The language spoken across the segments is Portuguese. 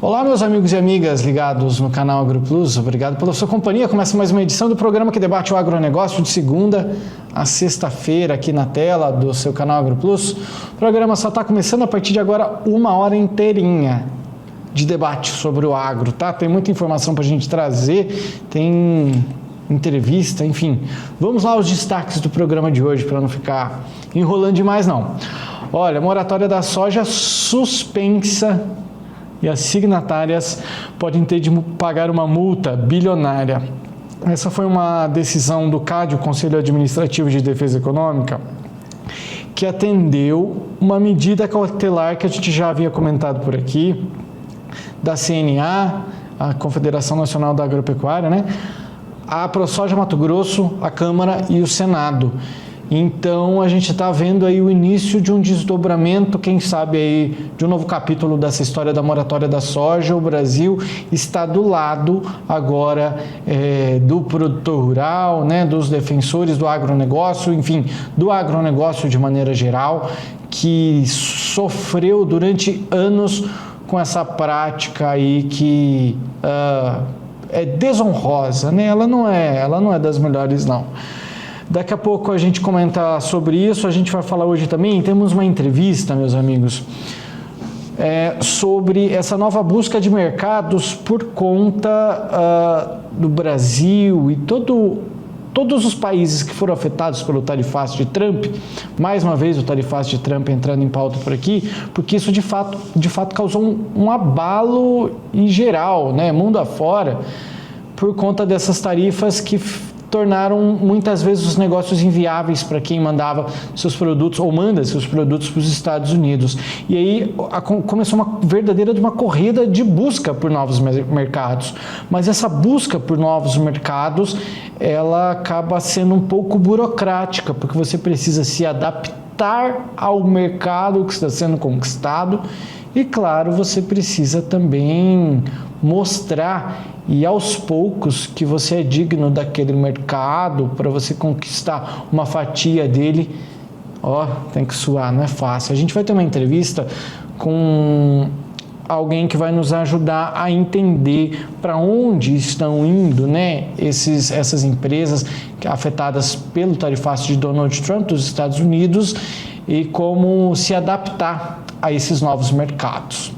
Olá, meus amigos e amigas ligados no canal AgroPlus, obrigado pela sua companhia. Começa mais uma edição do programa que debate o agronegócio de segunda a sexta-feira aqui na tela do seu canal AgroPlus. O programa só está começando a partir de agora, 1 hora inteirinha de debate sobre o agro, tá? Tem muita informação para a gente trazer, tem entrevista, enfim. Vamos lá aos destaques do programa de hoje para não ficar enrolando demais, não. Olha, moratória da soja suspensa e as signatárias podem ter de pagar uma multa bilionária. Essa foi uma decisão do CAD, o Conselho Administrativo de Defesa Econômica, que atendeu uma medida cautelar que a gente já havia comentado por aqui, da CNA, a Confederação Nacional da Agropecuária, né? A ProSoja Mato Grosso, a Câmara e o Senado. Então, a gente está vendo aí o início de um desdobramento, quem sabe aí, de um novo capítulo dessa história da moratória da soja. O Brasil está do lado agora do produtor rural, né, dos defensores do agronegócio, enfim, do agronegócio de maneira geral, que sofreu durante anos com essa prática aí que é desonrosa, né? Ela não é das melhores, não. Daqui a pouco a gente comenta sobre isso, a gente vai falar hoje também, temos uma entrevista, meus amigos, sobre essa nova busca de mercados por conta do Brasil e todos os países que foram afetados pelo tarifácio de Trump. Mais uma vez o tarifácio de Trump entrando em pauta por aqui, porque isso de fato causou um abalo em geral, né, mundo afora, por conta dessas tarifas que tornaram muitas vezes os negócios inviáveis para quem mandava seus produtos ou manda seus produtos para os Estados Unidos. E aí começou uma verdadeira corrida de busca por novos mercados. Mas essa busca por novos mercados, ela acaba sendo um pouco burocrática, porque você precisa se adaptar ao mercado que está sendo conquistado e, claro, você precisa também mostrar e aos poucos que você é digno daquele mercado para você conquistar uma fatia dele. Tem que suar, não é fácil. A gente vai ter uma entrevista com alguém que vai nos ajudar a entender para onde estão indo, né, essas empresas afetadas pelo tarifácio de Donald Trump dos Estados Unidos e como se adaptar a esses novos mercados.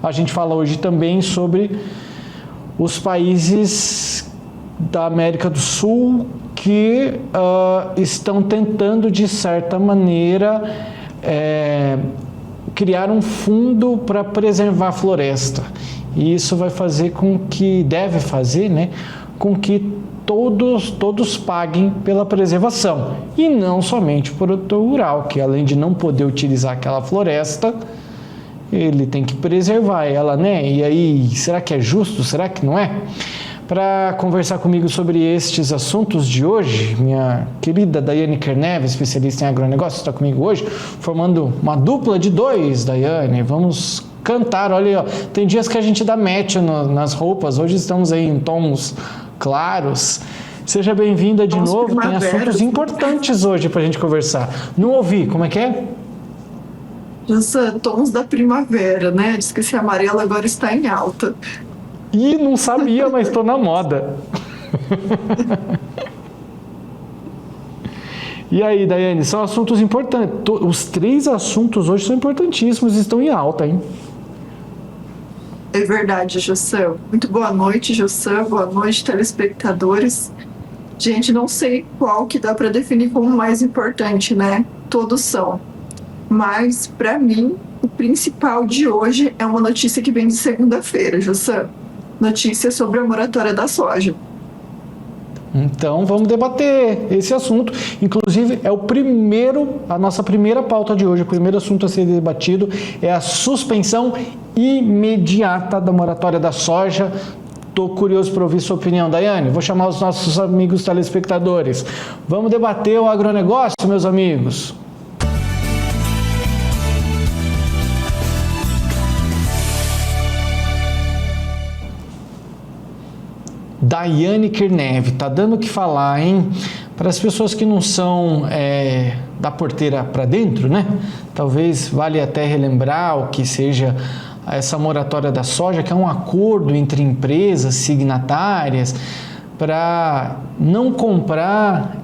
A gente fala hoje também sobre os países da América do Sul que estão tentando, de certa maneira, criar um fundo para preservar a floresta. E isso vai fazer deve fazer, né, com que todos paguem pela preservação. E não somente o produtor rural, que além de não poder utilizar aquela floresta, ele tem que preservar ela, né? E aí, será que é justo? Será que não é? Para conversar comigo sobre estes assuntos de hoje, minha querida Daiane Kernev, especialista em agronegócio, está comigo hoje, formando uma dupla de dois, Daiane. Vamos cantar, olha, tem dias que a gente dá match nas roupas, hoje estamos aí em tons claros. Seja bem-vinda de novo, tem assuntos importantes hoje para a gente conversar. Não ouvi, como é que é? Tons da primavera, né? Diz que esse amarelo agora está em alta. Ih, não sabia, mas estou na moda. E aí, Daiane, são assuntos importantes. Os 3 assuntos hoje são importantíssimos e estão em alta, hein? É verdade, José. Muito boa noite, José. Boa noite, telespectadores. Gente, não sei qual que dá para definir como mais importante, né? Todos são. Mas, para mim, o principal de hoje é uma notícia que vem de segunda-feira, José. Notícia sobre a moratória da soja. Então, vamos debater esse assunto. Inclusive, a nossa primeira pauta de hoje, o primeiro assunto a ser debatido é a suspensão imediata da moratória da soja. Estou curioso para ouvir sua opinião, Daiane. Vou chamar os nossos amigos telespectadores. Vamos debater o agronegócio, meus amigos. Daiane Kernev, tá dando o que falar, hein? Para as pessoas que não são da porteira para dentro, né? Talvez vale até relembrar o que seja essa moratória da soja, que é um acordo entre empresas signatárias para não comprar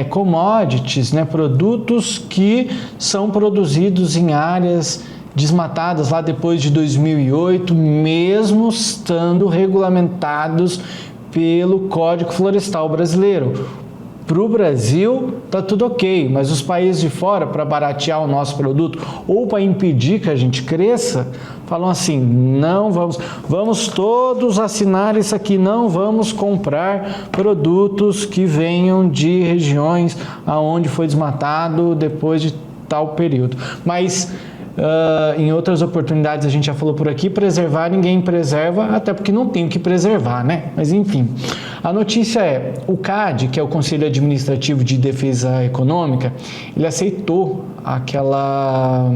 commodities, né, produtos que são produzidos em áreas desmatadas lá depois de 2008, mesmo estando regulamentados pelo Código Florestal Brasileiro. Para o Brasil está tudo ok, mas os países de fora, para baratear o nosso produto ou para impedir que a gente cresça, falam assim: não vamos todos assinar isso aqui, não vamos comprar produtos que venham de regiões aonde foi desmatado depois de tal período. Mas em outras oportunidades a gente já falou por aqui, preservar ninguém preserva, até porque não tem o que preservar, né? Mas enfim, a notícia é, o CAD, que é o Conselho Administrativo de Defesa Econômica, ele aceitou aquela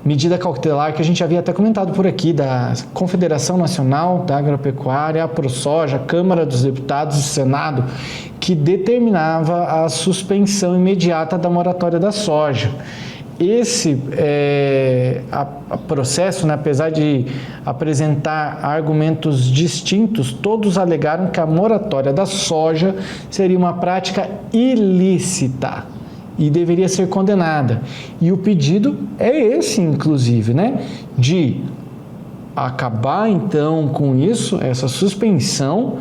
medida cautelar que a gente havia até comentado por aqui, da Confederação Nacional da Agropecuária, a ProSoja, Câmara dos Deputados e Senado, que determinava a suspensão imediata da moratória da soja. Esse processo, né, apesar de apresentar argumentos distintos, todos alegaram que a moratória da soja seria uma prática ilícita e deveria ser condenada. E o pedido é esse, inclusive, né, de acabar então com isso, essa suspensão,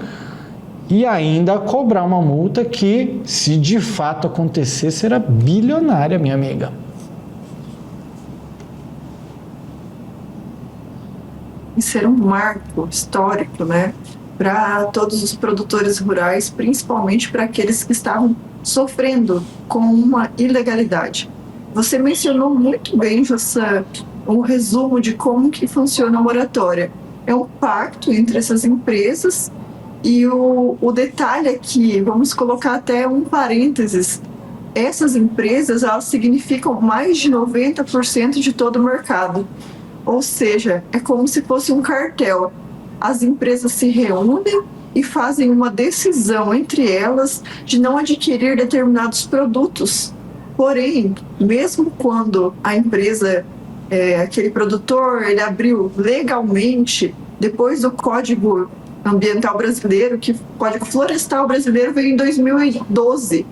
e ainda cobrar uma multa que, se de fato acontecer, será bilionária, minha amiga. E ser um marco histórico, né, para todos os produtores rurais, principalmente para aqueles que estavam sofrendo com uma ilegalidade. Você mencionou muito bem, Jossã, um resumo de como que funciona a moratória. É um pacto entre essas empresas e o detalhe aqui, vamos colocar até um parênteses, essas empresas, elas significam mais de 90% de todo o mercado. Ou seja, é como se fosse um cartel. As empresas se reúnem e fazem uma decisão entre elas de não adquirir determinados produtos. Porém, mesmo quando a empresa, aquele produtor, ele abriu legalmente, depois do Código Ambiental Brasileiro, que o Código Florestal Brasileiro veio em 2012.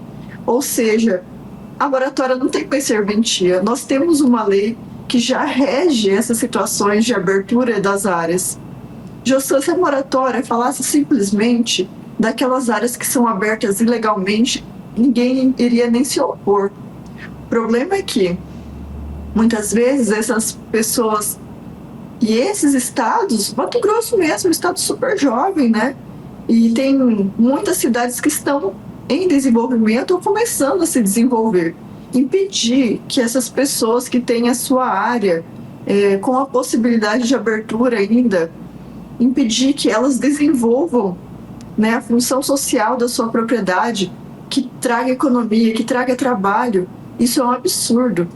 Ou seja, a moratória não tem mais serventia. Nós temos uma lei que já rege essas situações de abertura das áreas. Jossã, se a moratória falasse simplesmente daquelas áreas que são abertas ilegalmente, ninguém iria nem se opor. O problema é que, muitas vezes, essas pessoas e esses estados, Mato Grosso mesmo, um estado super jovem, né? E tem muitas cidades que estão em desenvolvimento ou começando a se desenvolver. Impedir que essas pessoas que têm a sua área com a possibilidade de abertura ainda, impedir que elas desenvolvam, né, a função social da sua propriedade, que traga economia, que traga trabalho, isso é um absurdo.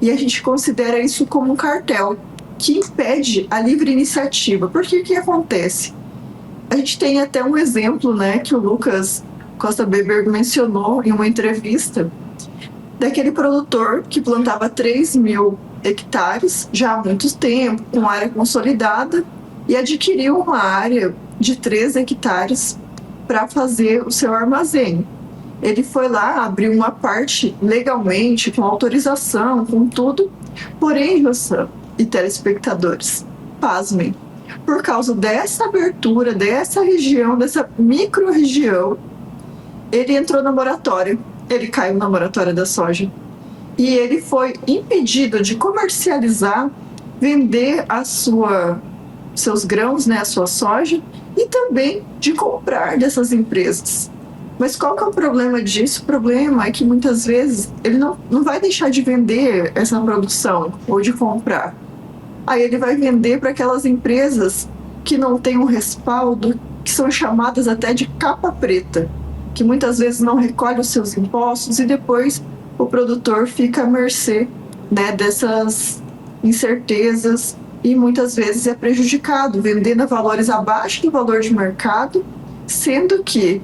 E a gente considera isso como um cartel que impede a livre iniciativa. Por que que acontece? A gente tem até um exemplo, né, que o Lucas Costa Beber mencionou em uma entrevista, daquele produtor que plantava 3.000 hectares já há muito tempo, com área consolidada, e adquiriu uma área de 3 hectares para fazer o seu armazém. Ele foi lá, abriu uma parte legalmente, com autorização, com tudo, porém, Jossã e telespectadores, pasmem, por causa dessa abertura, dessa região, dessa micro-região, ele entrou na moratória. Ele caiu na moratória da soja. E ele foi impedido de comercializar, vender seus grãos, né, a sua soja, e também de comprar dessas empresas. Mas qual que é o problema disso? O problema é que muitas vezes ele não vai deixar de vender essa produção ou de comprar. Aí ele vai vender para aquelas empresas que não têm um respaldo, que são chamadas até de capa preta, que muitas vezes não recolhe os seus impostos e depois o produtor fica à mercê, né, dessas incertezas e muitas vezes é prejudicado, vendendo a valores abaixo do valor de mercado, sendo que,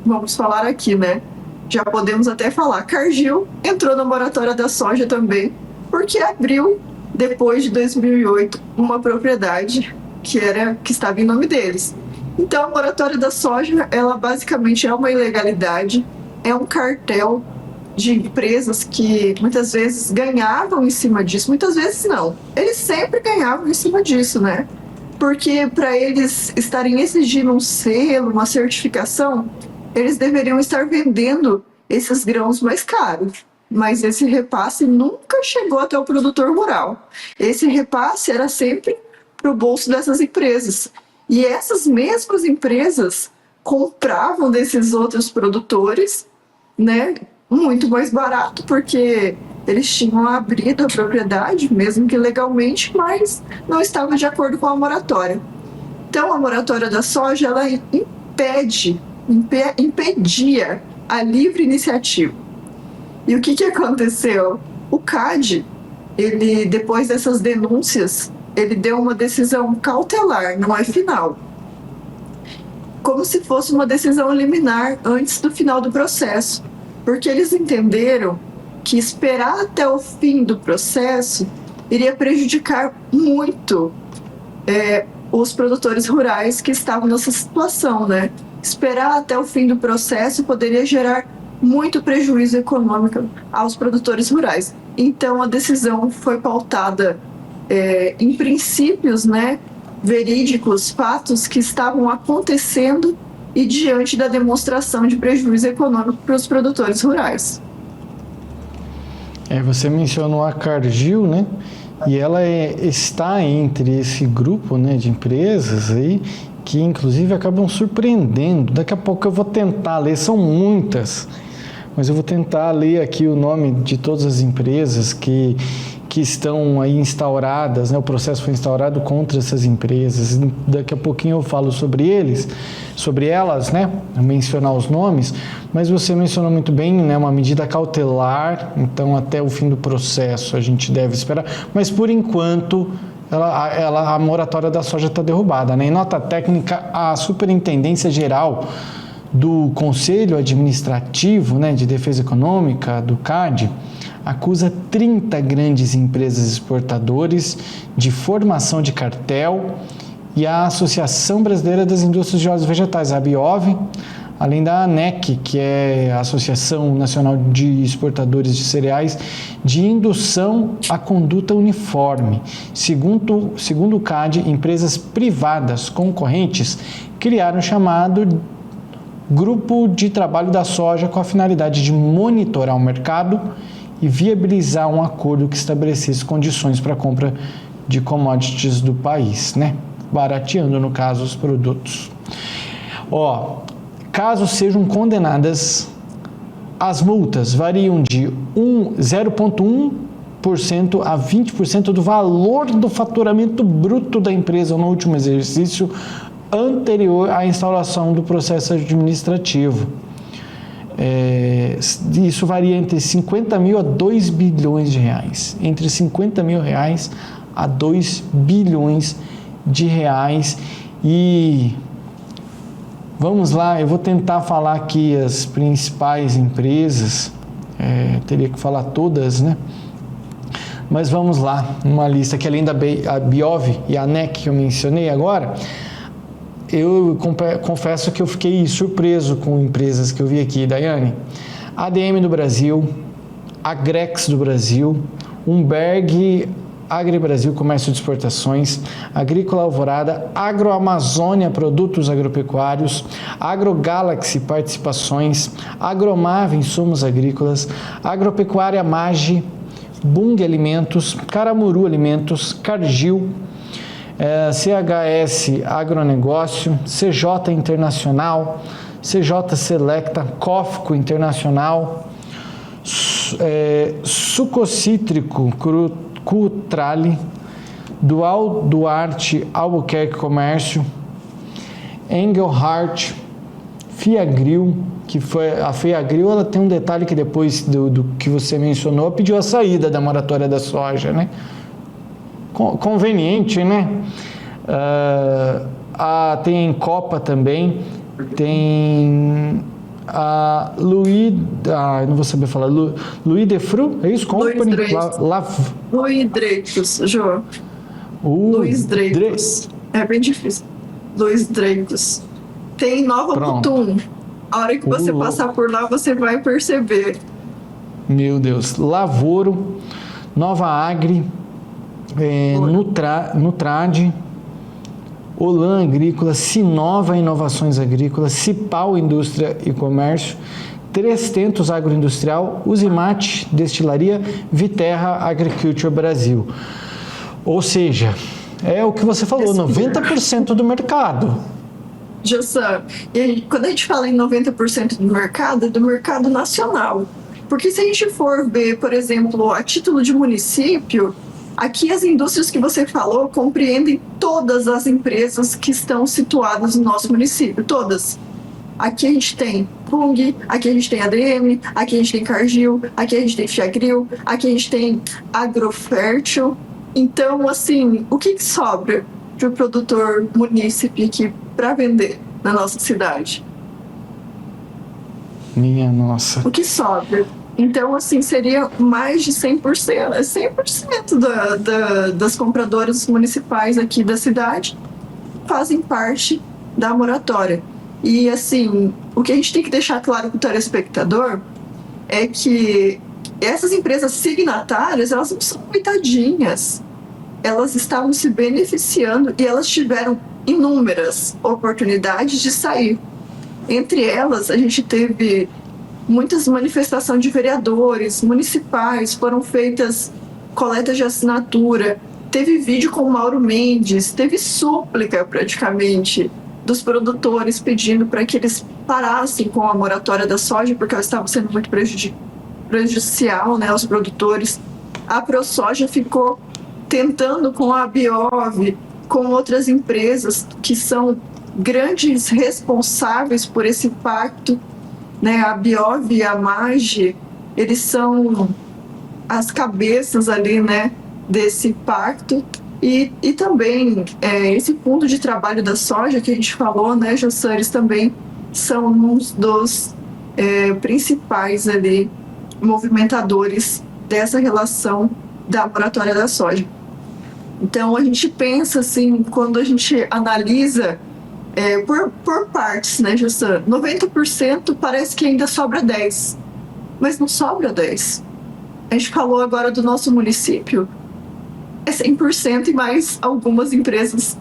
vamos falar aqui, né, já podemos até falar, Cargill entrou na moratória da soja também, porque abriu depois de 2008, uma propriedade que estava em nome deles. Então, a moratória da soja, ela basicamente é uma ilegalidade, é um cartel de empresas que muitas vezes ganhavam em cima disso, muitas vezes não. Eles sempre ganhavam em cima disso, né? Porque para eles estarem exigindo um selo, uma certificação, eles deveriam estar vendendo esses grãos mais caros. Mas esse repasse nunca chegou até o produtor rural. Esse repasse era sempre para o bolso dessas empresas. E essas mesmas empresas compravam desses outros produtores, né, muito mais barato, porque eles tinham abrido a propriedade, mesmo que legalmente, mas não estava de acordo com a moratória. Então, a moratória da soja, ela impedia a livre iniciativa. E o que aconteceu? O CAD, ele, depois dessas denúncias, ele deu uma decisão cautelar, não é final. Como se fosse uma decisão liminar antes do final do processo. Porque eles entenderam que esperar até o fim do processo iria prejudicar muito os produtores rurais que estavam nessa situação, né? Esperar até o fim do processo poderia gerar muito prejuízo econômico aos produtores rurais. Então, a decisão foi pautada em princípios, né, verídicos, fatos que estavam acontecendo e diante da demonstração de prejuízo econômico para os produtores rurais. Você mencionou a Cargill, né? E ela está entre esse grupo, né, de empresas aí que inclusive acabam surpreendendo. Daqui a pouco eu vou tentar ler, são muitas, mas eu vou tentar ler aqui o nome de todas as empresas que estão aí instauradas, né? O processo foi instaurado contra essas empresas. Daqui a pouquinho eu falo sobre elas, né? Mencionar os nomes, mas você mencionou muito bem, né? Uma medida cautelar, então até o fim do processo a gente deve esperar, mas por enquanto a moratória da soja está derrubada, né? Em nota técnica, a Superintendência Geral do Conselho Administrativo, né, de Defesa Econômica, do CAD, acusa 30 grandes empresas exportadoras de formação de cartel e a Associação Brasileira das Indústrias de Óleos Vegetais, a ABIOV, além da ANEC, que é a Associação Nacional de Exportadores de Cereais, de indução à conduta uniforme. Segundo o CAD, empresas privadas concorrentes criaram o chamado Grupo de Trabalho da Soja com a finalidade de monitorar o mercado e viabilizar um acordo que estabelecesse condições para a compra de commodities do país, né? Barateando, no caso, os produtos. Caso sejam condenadas, as multas variam de 0,1% a 20% do valor do faturamento bruto da empresa no último exercício anterior à instauração do processo administrativo. Isso varia entre 50 mil a 2 bilhões de reais. Entre 50 mil reais a 2 bilhões de reais. E vamos lá, eu vou tentar falar aqui as principais empresas, teria que falar todas, né? Mas vamos lá, uma lista que além da ABIOV e a ANEC que eu mencionei agora, eu confesso que eu fiquei surpreso com empresas que eu vi aqui, Daiane. ADM do Brasil, Agrex do Brasil, Umberg AgriBrasil Comércio de Exportações, Agrícola Alvorada, Agroamazônia Produtos Agropecuários, AgroGalaxy Participações, Agromave Insumos Agrícolas, Agropecuária Mage, Bung Alimentos, Caramuru Alimentos, Cargill, CHS Agronegócio, CJ Internacional, CJ Selecta, Cofco Internacional, Sucocítrico Cutrale, Dual Duarte Albuquerque Comércio, Engelhardt, Fiagril, que foi a Fiagril, ela tem um detalhe que depois do que você mencionou, pediu a saída da moratória da soja, né? Conveniente, né? Tem Copa também, tem a Louis, não vou saber falar, Louis Defru, é isso? Company? Louis Dreyfus, Jô. Louis Dreyfus. É bem difícil. Louis Dreyfus. Tem Nova Mutum. A hora que você passar por lá, você vai perceber. Meu Deus. Lavoro, Nova Agri, Nutrad, Olan Agrícola, Sinova Inovações Agrícolas, Cipal Indústria e Comércio, Três Tentos Agroindustrial, Usimate Destilaria, Viterra Agriculture Brasil. Ou seja, é o que você falou, 90% do mercado. Jussan, e quando a gente fala em 90% do mercado, é do mercado nacional. Porque se a gente for ver, por exemplo, a título de município, aqui as indústrias que você falou compreendem todas as empresas que estão situadas no nosso município, todas. Aqui a gente tem Pung, aqui a gente tem ADM, aqui a gente tem Cargill, aqui a gente tem Fiagril, aqui a gente tem Agrofértil. Então, assim, o que sobra para o produtor munícipe aqui para vender na nossa cidade? Minha nossa. O que sobra? Então, assim, seria mais de 100%. 100% das compradoras municipais aqui da cidade fazem parte da moratória. E, assim, o que a gente tem que deixar claro para o telespectador é que essas empresas signatárias, elas não são coitadinhas. Elas estavam se beneficiando e elas tiveram inúmeras oportunidades de sair. Entre elas, a gente teve muitas manifestações de vereadores municipais, foram feitas coletas de assinatura, teve vídeo com o Mauro Mendes, teve súplica praticamente dos produtores pedindo para que eles parassem com a moratória da soja, porque ela estava sendo muito prejudicial, né, aos produtores. A ProSoja ficou tentando com a Biov, com outras empresas que são grandes responsáveis por esse pacto, né? A Biov e a Mage, eles são as cabeças ali, né, desse pacto. E também esse fundo de trabalho da soja que a gente falou, né, Jussan, eles também são um dos principais ali movimentadores dessa relação da moratória da soja. Então, a gente pensa, assim, quando a gente analisa por partes, né, Jussan? 90% parece que ainda sobra 10%, mas não sobra 10%. A gente falou agora do nosso município, é 100% e mais algumas empresas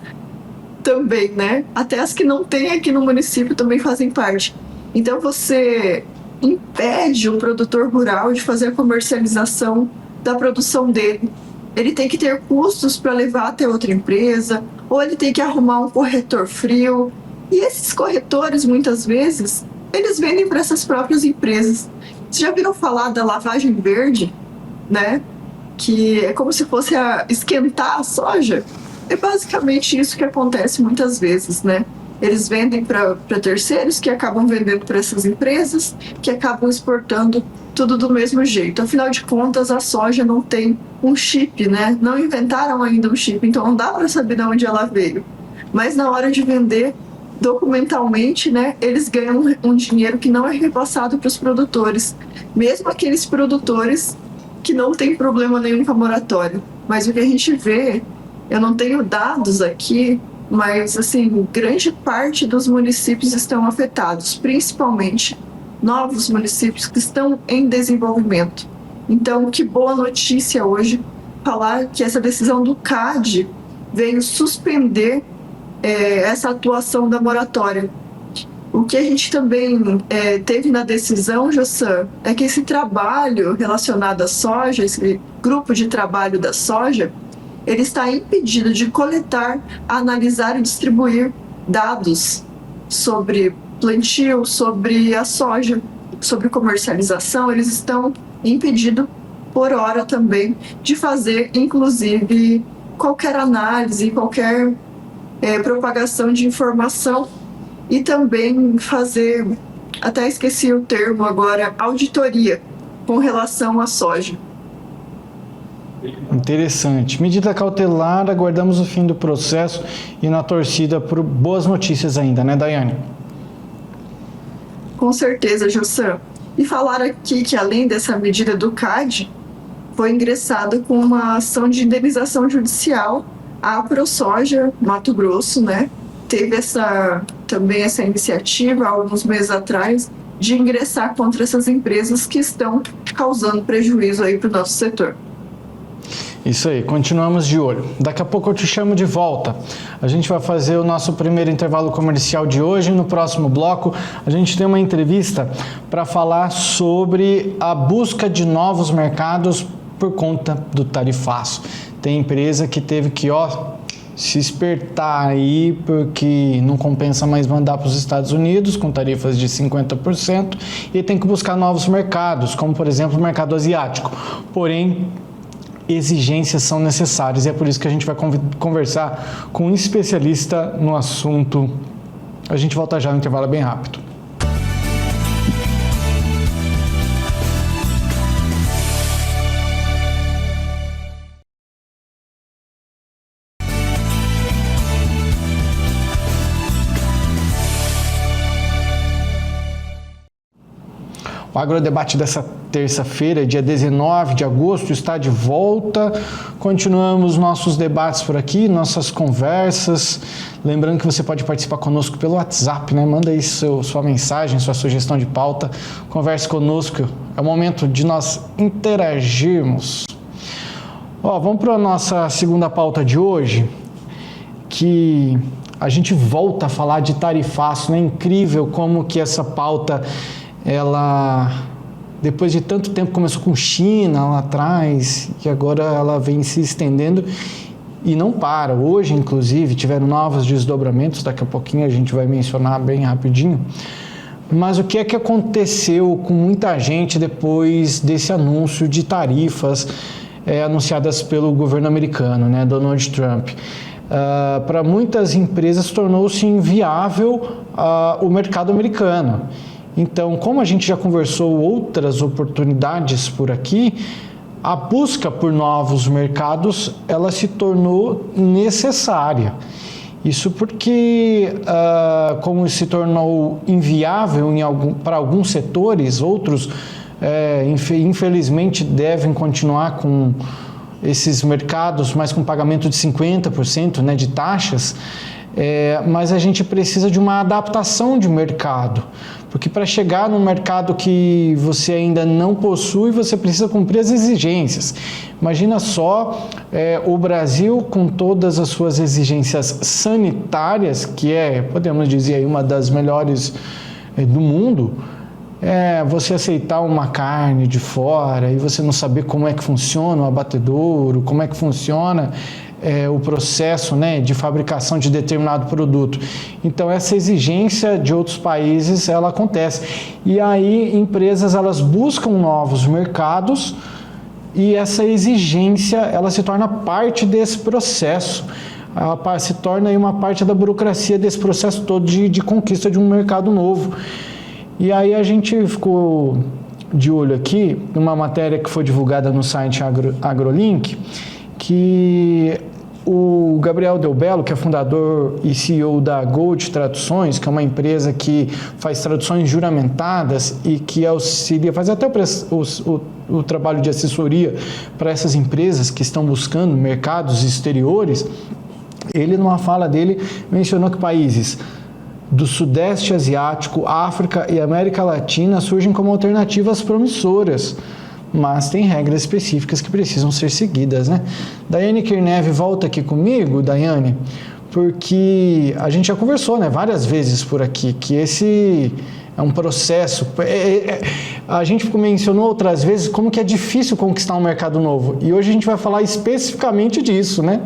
também, né? Até as que não tem aqui no município também fazem parte. Então, você impede o produtor rural de fazer a comercialização da produção dele. Ele tem que ter custos para levar até outra empresa, ou ele tem que arrumar um corretor frio. E esses corretores, muitas vezes, eles vendem para essas próprias empresas. Vocês já viram falar da lavagem verde, né? Que é como se fosse esquentar a soja? É basicamente isso que acontece muitas vezes, né? Eles vendem para terceiros, que acabam vendendo para essas empresas, que acabam exportando tudo do mesmo jeito. Afinal de contas, a soja não tem um chip, né? Não inventaram ainda um chip, então não dá para saber de onde ela veio. Mas na hora de vender, documentalmente, né, eles ganham um dinheiro que não é repassado para os produtores, mesmo aqueles produtores que não tem problema nenhum com a moratória. Mas o que a gente vê, eu não tenho dados aqui, mas assim, grande parte dos municípios estão afetados, principalmente novos municípios que estão em desenvolvimento. Então, que boa notícia hoje falar que essa decisão do CAD veio suspender essa atuação da moratória. O que a gente também teve na decisão, Jussan, é que esse trabalho relacionado à soja, esse grupo de trabalho da soja, ele está impedido de coletar, analisar e distribuir dados sobre plantio, sobre a soja, sobre comercialização. Eles estão impedidos, por hora também, de fazer, inclusive, qualquer análise, qualquer propagação de informação e também fazer, até esqueci o termo agora, auditoria com relação à soja. Interessante. Medida cautelar, aguardamos o fim do processo e na torcida por boas notícias ainda, né, Daiane? Com certeza, Jossam. E falar aqui que, além dessa medida do CAD, foi ingressada com uma ação de indenização judicial à ProSoja Mato Grosso, né? Teve também essa iniciativa, há alguns meses atrás, de ingressar contra essas empresas que estão causando prejuízo aí para o nosso setor. Isso aí, continuamos de olho. Daqui a pouco eu te chamo de volta. A gente vai fazer o nosso primeiro intervalo comercial de hoje. No próximo bloco, a gente tem uma entrevista para falar sobre a busca de novos mercados por conta do tarifaço. Tem empresa que teve que, se espertar aí, porque não compensa mais mandar para os Estados Unidos com tarifas de 50% e tem que buscar novos mercados, como por exemplo o mercado asiático. Porém, exigências são necessárias e é por isso que a gente vai conversar com um especialista no assunto. A gente volta já no intervalo bem rápido. O Agrodebate dessa terça-feira, dia 19 de agosto, está de volta. Continuamos nossos debates por aqui, nossas conversas. Lembrando que você pode participar conosco pelo WhatsApp, né? Manda aí sua mensagem, sua sugestão de pauta. Converse conosco. É o momento de nós interagirmos. Vamos para a nossa segunda pauta de hoje, que a gente volta a falar de tarifaço, né? É incrível como que essa pauta, ela, depois de tanto tempo, começou com China lá atrás e agora ela vem se estendendo e não para. Hoje, inclusive, tiveram novos desdobramentos, daqui a pouquinho a gente vai mencionar bem rapidinho. Mas o que é que aconteceu com muita gente depois desse anúncio de tarifas anunciadas pelo governo americano, né, Donald Trump? Para muitas empresas tornou-se inviável o mercado americano. Então, como a gente já conversou outras oportunidades por aqui, a busca por novos mercados, ela se tornou necessária. Isso porque, como se tornou inviável para alguns setores, outros, infelizmente, devem continuar com esses mercados, mas com pagamento de 50%, né, de taxas, mas a gente precisa de uma adaptação de mercado. Porque para chegar num mercado que você ainda não possui, você precisa cumprir as exigências. Imagina só o Brasil com todas as suas exigências sanitárias, que podemos dizer, aí, uma das melhores do mundo. Você aceitar uma carne de fora e você não saber como é que funciona o abatedouro, como é que funciona o processo, né, de fabricação de determinado produto. Então, essa exigência de outros países, ela acontece. E aí, empresas, elas buscam novos mercados e essa exigência, ela se torna parte desse processo. Ela se torna aí uma parte da burocracia desse processo todo de conquista de um mercado novo. E aí a gente ficou de olho aqui, numa matéria que foi divulgada no site AgroLink, que o Gabriel Del Bello, que é fundador e CEO da Gold Traduções, que é uma empresa que faz traduções juramentadas e que auxilia, faz até o trabalho de assessoria para essas empresas que estão buscando mercados exteriores. Ele, numa fala dele, mencionou que países do Sudeste Asiático, África e América Latina surgem como alternativas promissoras, mas tem regras específicas que precisam ser seguidas, né? Daiane Kirnev volta aqui comigo, Daiane, porque a gente já conversou, né, várias vezes por aqui, que esse é um processo. A gente mencionou outras vezes como que é difícil conquistar um mercado novo, e hoje a gente vai falar especificamente disso, né?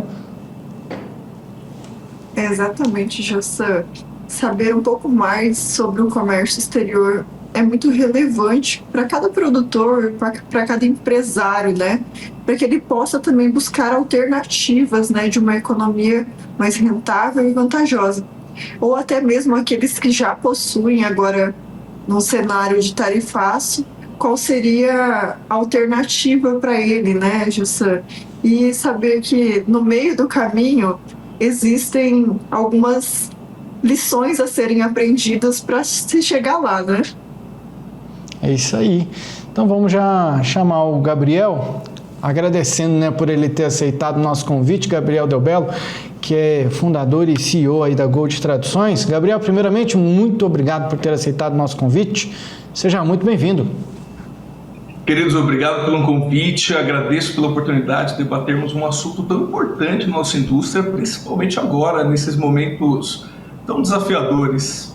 Exatamente, Jossam. Saber um pouco mais sobre o comércio exterior é muito relevante para cada produtor, para cada empresário, né? Para que ele possa também buscar alternativas, né, de uma economia mais rentável e vantajosa. Ou até mesmo aqueles que já possuem agora, num cenário de tarifaço, qual seria a alternativa para ele, né, Jossam? E saber que no meio do caminho existem algumas lições a serem aprendidas para se chegar lá, né? É isso aí. Então vamos já chamar o Gabriel, agradecendo, né, por ele ter aceitado o nosso convite, Gabriel Del Bello, que é fundador e CEO aí da Gold Traduções. Gabriel, primeiramente, muito obrigado por ter aceitado o nosso convite. Seja muito bem-vindo. Queridos, obrigado pelo convite, agradeço pela oportunidade de debatermos um assunto tão importante na nossa indústria, principalmente agora, nesses momentos tão desafiadores.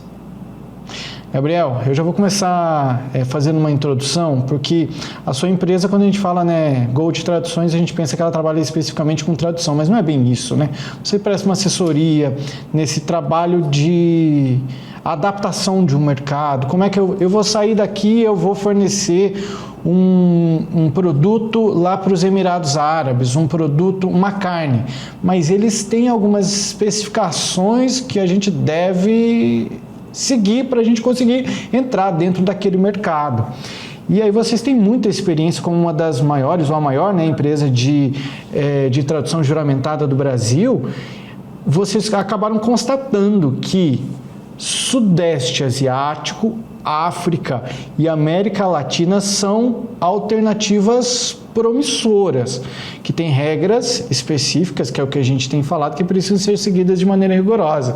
Gabriel, eu já vou começar fazendo uma introdução, porque a sua empresa, quando a gente fala, né, Gold Traduções, a gente pensa que ela trabalha especificamente com tradução, mas não é bem isso, né? Você presta uma assessoria nesse trabalho de adaptação de um mercado. Como é que eu vou sair daqui, eu vou fornecer um produto lá para os Emirados Árabes, um produto, uma carne, mas eles têm algumas especificações que a gente deve seguir para a gente conseguir entrar dentro daquele mercado. E aí vocês têm muita experiência como uma das maiores, ou a maior, né, empresa de tradução juramentada do Brasil. Vocês acabaram constatando que Sudeste Asiático, África e América Latina são alternativas promissoras, que têm regras específicas, que é o que a gente tem falado, que precisam ser seguidas de maneira rigorosa.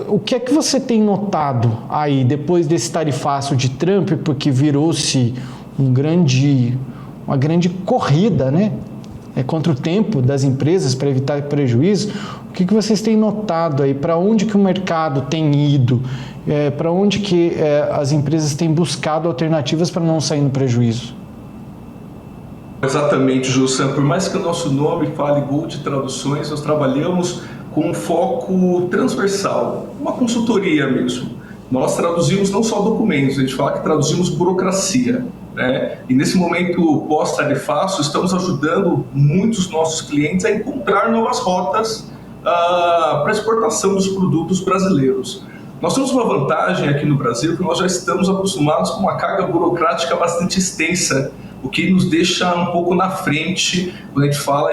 O que é que você tem notado aí, depois desse tarifaço de Trump, porque virou-se uma grande corrida, né, contra o tempo das empresas para evitar prejuízo? O que vocês têm notado aí? Para onde que o mercado tem ido? Para onde que as empresas têm buscado alternativas para não sair no prejuízo? Exatamente, Jussan. Por mais que o nosso nome fale Gold Traduções, nós trabalhamos com um foco transversal, uma consultoria mesmo. Nós traduzimos não só documentos, a gente fala que traduzimos burocracia, né? E nesse momento pós-tarifaço, estamos ajudando muitos nossos clientes a encontrar novas rotas para exportação dos produtos brasileiros. Nós temos uma vantagem aqui no Brasil, que nós já estamos acostumados com uma carga burocrática bastante extensa, o que nos deixa um pouco na frente quando a gente fala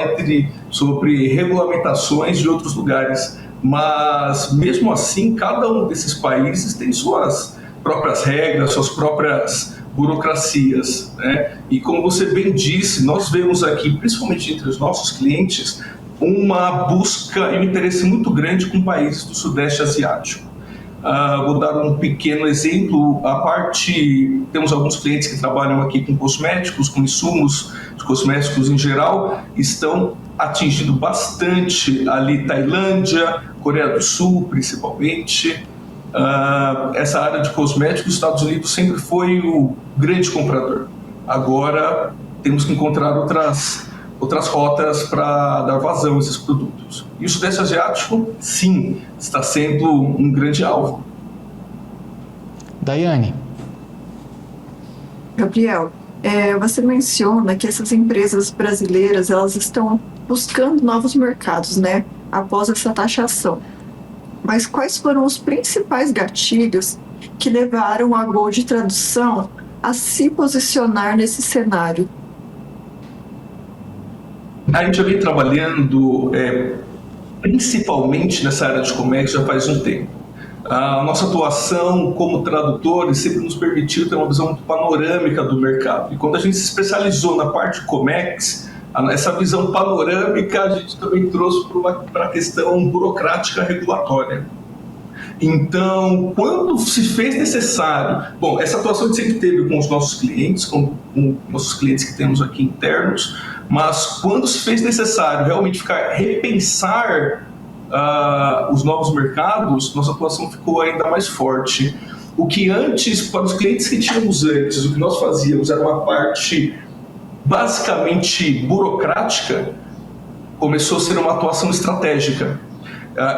sobre regulamentações de outros lugares. Mas, mesmo assim, cada um desses países tem suas próprias regras, suas próprias burocracias, né? E como você bem disse, nós vemos aqui, principalmente entre os nossos clientes, uma busca e um interesse muito grande com países do Sudeste Asiático. Vou dar um pequeno exemplo. Temos alguns clientes que trabalham aqui com cosméticos, com insumos de cosméticos em geral, estão atingindo bastante ali Tailândia, Coreia do Sul principalmente. Essa área de cosméticos, os Estados Unidos sempre foi o grande comprador. Agora temos que encontrar outras rotas para dar vazão a esses produtos. E o Sudeste Asiático, sim, está sendo um grande alvo. Daiane. Gabriel, você menciona que essas empresas brasileiras, elas estão buscando novos mercados, né, após essa taxação. Mas quais foram os principais gatilhos que levaram a Gold Tradução a se posicionar nesse cenário? A gente já vem trabalhando principalmente nessa área de comércio já faz um tempo. A nossa atuação como tradutores sempre nos permitiu ter uma visão muito panorâmica do mercado. E quando a gente se especializou na parte de Comex, essa visão panorâmica a gente também trouxe para a questão burocrática regulatória. Então, quando se fez necessário... Bom, essa atuação a gente sempre teve com os nossos clientes, com nossos clientes que temos aqui internos, mas quando se fez necessário realmente repensar os novos mercados, nossa atuação ficou ainda mais forte. O que antes, para os clientes que tínhamos antes, o que nós fazíamos era uma parte basicamente burocrática, começou a ser uma atuação estratégica.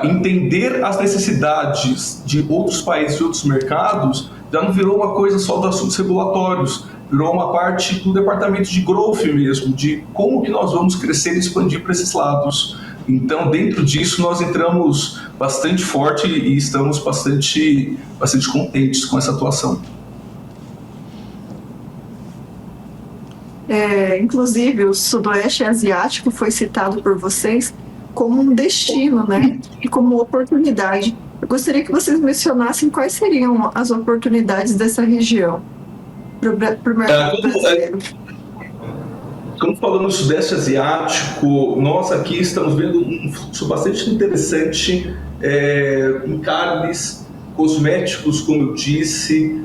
Entender as necessidades de outros países e outros mercados já não virou uma coisa só dos assuntos regulatórios, virou uma parte do departamento de growth mesmo, de como que nós vamos crescer e expandir para esses lados. Então, dentro disso, nós entramos bastante forte e estamos bastante contentes com essa atuação. Inclusive, o Sudoeste Asiático foi citado por vocês como um destino, né? E como oportunidade. Eu gostaria que vocês mencionassem quais seriam as oportunidades dessa região para o mercado brasileiro. Como falando no Sudeste Asiático, nós aqui estamos vendo um fluxo bastante interessante em carnes, cosméticos, como eu disse,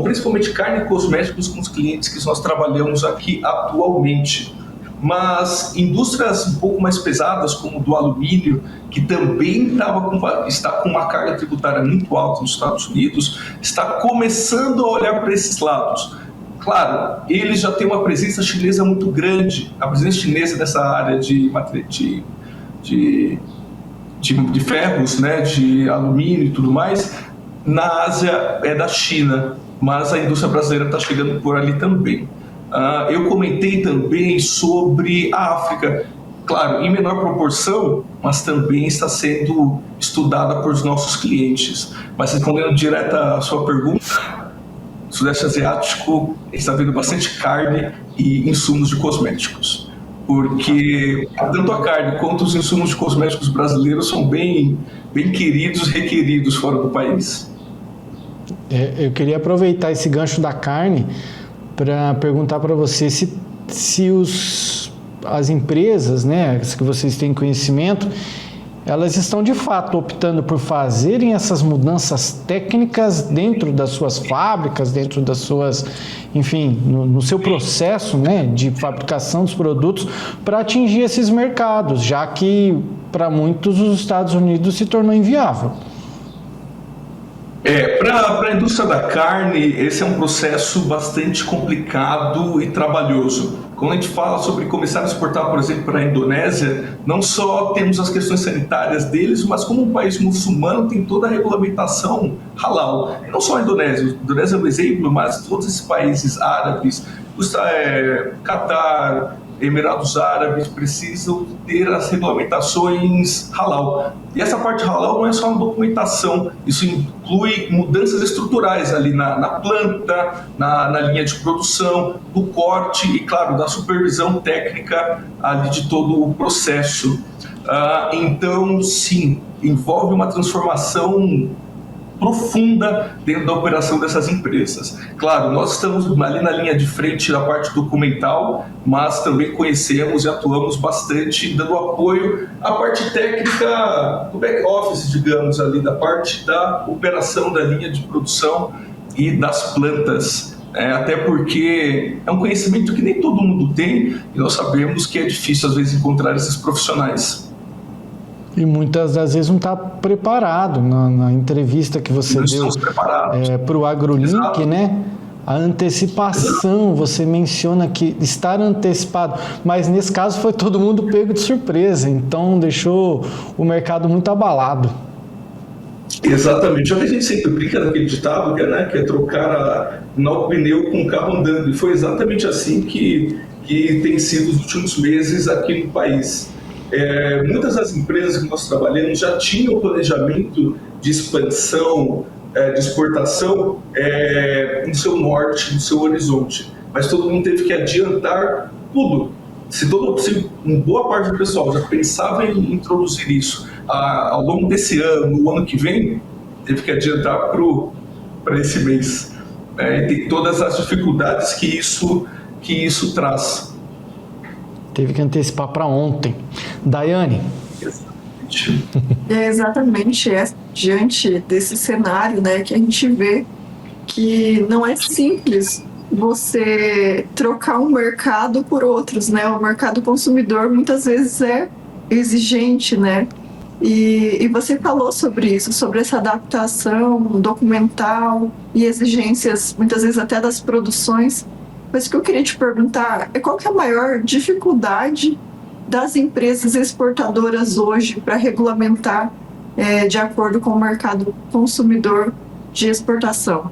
principalmente carne e cosméticos com os clientes que nós trabalhamos aqui atualmente. Mas indústrias um pouco mais pesadas, como do alumínio, que também está com uma carga tributária muito alta nos Estados Unidos, está começando a olhar para esses lados. Claro, eles já têm uma presença chinesa muito grande. A presença chinesa nessa área de ferros, né, de alumínio e tudo mais, na Ásia é da China, mas a indústria brasileira está chegando por ali também. Eu comentei também sobre a África, claro, em menor proporção, mas também está sendo estudada por nossos clientes. Mas respondendo direto à sua pergunta, o Sudeste Asiático está vendo bastante carne e insumos de cosméticos, porque tanto a carne quanto os insumos de cosméticos brasileiros são bem queridos e requeridos fora do país. Eu queria aproveitar esse gancho da carne para perguntar para você se as empresas, né, que vocês têm conhecimento, elas estão de fato optando por fazerem essas mudanças técnicas dentro das suas fábricas, dentro das suas, enfim, no seu processo, né, de fabricação dos produtos para atingir esses mercados, já que para muitos os Estados Unidos se tornou inviável. Para a indústria da carne, esse é um processo bastante complicado e trabalhoso. Quando a gente fala sobre começar a exportar, por exemplo, para a Indonésia, não só temos as questões sanitárias deles, mas como um país muçulmano tem toda a regulamentação halal. E não só a Indonésia é um exemplo, mas todos esses países árabes, Catar, Emirados Árabes, precisam ter as regulamentações halal. E essa parte halal não é só uma documentação, isso inclui mudanças estruturais ali na planta, na linha de produção, do corte e, claro, da supervisão técnica ali de todo o processo. Então, sim, envolve uma transformação profunda dentro da operação dessas empresas. Claro, nós estamos ali na linha de frente da parte documental, mas também conhecemos e atuamos bastante dando apoio à parte técnica do back-office, digamos, ali da parte da operação da linha de produção e das plantas. Até porque é um conhecimento que nem todo mundo tem e nós sabemos que é difícil às vezes encontrar esses profissionais. E muitas das vezes não está preparado. Na entrevista que você deu para o AgroLink, exato, né? A antecipação, você menciona que estar antecipado, mas nesse caso foi todo mundo pego de surpresa, então deixou o mercado muito abalado. Exatamente, já que a gente sempre brinca daquele ditado que é trocar o pneu com o carro andando, e foi exatamente assim que tem sido os últimos meses aqui no país. Muitas das empresas que nós trabalhamos já tinham o planejamento de expansão, de exportação no seu norte, no seu horizonte, mas todo mundo teve que adiantar tudo. Se boa parte do pessoal já pensava em introduzir isso ao longo desse ano, o ano que vem, teve que adiantar para esse mês. E tem todas as dificuldades que isso traz. Teve que antecipar para ontem. Daiane? Exatamente, diante desse cenário, né, que a gente vê que não é simples você trocar um mercado por outros, né? O mercado consumidor muitas vezes é exigente, né? E você falou sobre isso, sobre essa adaptação documental e exigências, muitas vezes até das produções. Mas o que eu queria te perguntar é qual que é a maior dificuldade das empresas exportadoras hoje para regulamentar de acordo com o mercado consumidor de exportação?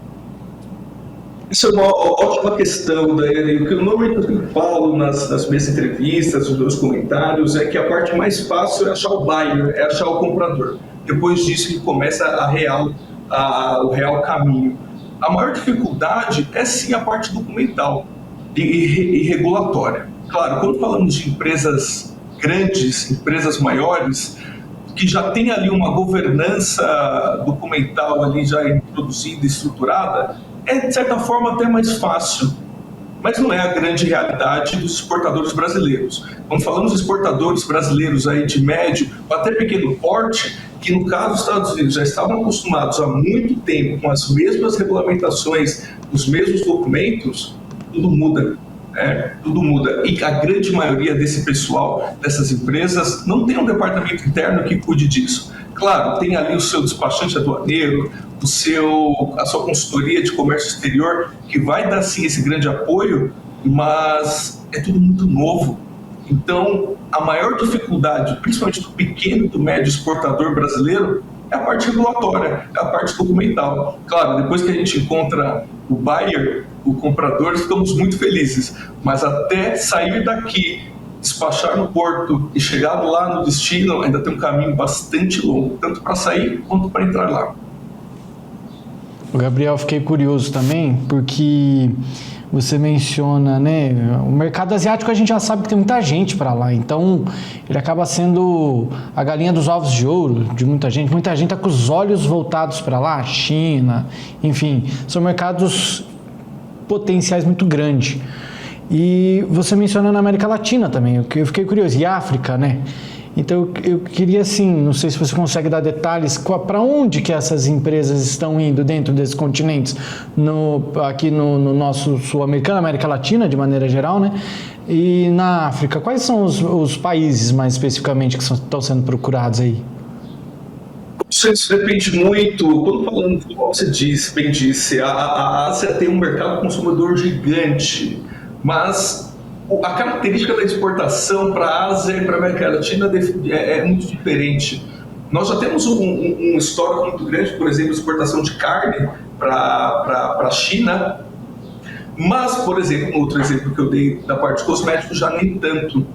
Isso é uma ótima questão, Daiane. O que eu normalmente falo nas minhas entrevistas, nos meus comentários, é que a parte mais fácil é achar o buyer, é achar o comprador. Depois disso que começa o real caminho. A maior dificuldade é sim a parte documental e regulatória. Claro, quando falamos de empresas grandes, empresas maiores, que já tem ali uma governança documental ali já introduzida e estruturada, é de certa forma até mais fácil. Mas não é a grande realidade dos exportadores brasileiros. Quando falamos de exportadores brasileiros aí de médio ou até pequeno porte, que no caso dos Estados Unidos já estavam acostumados há muito tempo com as mesmas regulamentações, os mesmos documentos, tudo muda. Tudo muda. E a grande maioria desse pessoal, dessas empresas, não tem um departamento interno que cuide disso. Claro, tem ali o seu despachante aduaneiro, a sua consultoria de comércio exterior, que vai dar sim esse grande apoio, mas é tudo muito novo. Então, a maior dificuldade, principalmente do pequeno e do médio exportador brasileiro, é a parte regulatória, é a parte documental. Claro, depois que a gente encontra o buyer, o comprador, ficamos muito felizes, mas até sair daqui, despachar no porto e chegar lá no destino, ainda tem um caminho bastante longo, tanto para sair quanto para entrar lá. O Gabriel, fiquei curioso também, porque você menciona, né, o mercado asiático a gente já sabe que tem muita gente para lá, então ele acaba sendo a galinha dos ovos de ouro de muita gente está com os olhos voltados para lá, China, enfim, são mercados potenciais muito grandes. E você mencionou na América Latina também, eu fiquei curioso, e África, né? Então eu queria, assim, não sei se você consegue dar detalhes, para onde que essas empresas estão indo dentro desses continentes, aqui no nosso sul-americano, América Latina de maneira geral, né? E na África, quais são os países mais especificamente que estão sendo procurados aí? Isso depende muito, quando falando, como você bem disse, a Ásia tem um mercado consumidor gigante, mas a característica da exportação para a Ásia e para a América Latina é muito diferente. Nós já temos um histórico muito grande, por exemplo, exportação de carne para a China, mas, por exemplo, outro exemplo que eu dei da parte de cosméticos, já nem tanto.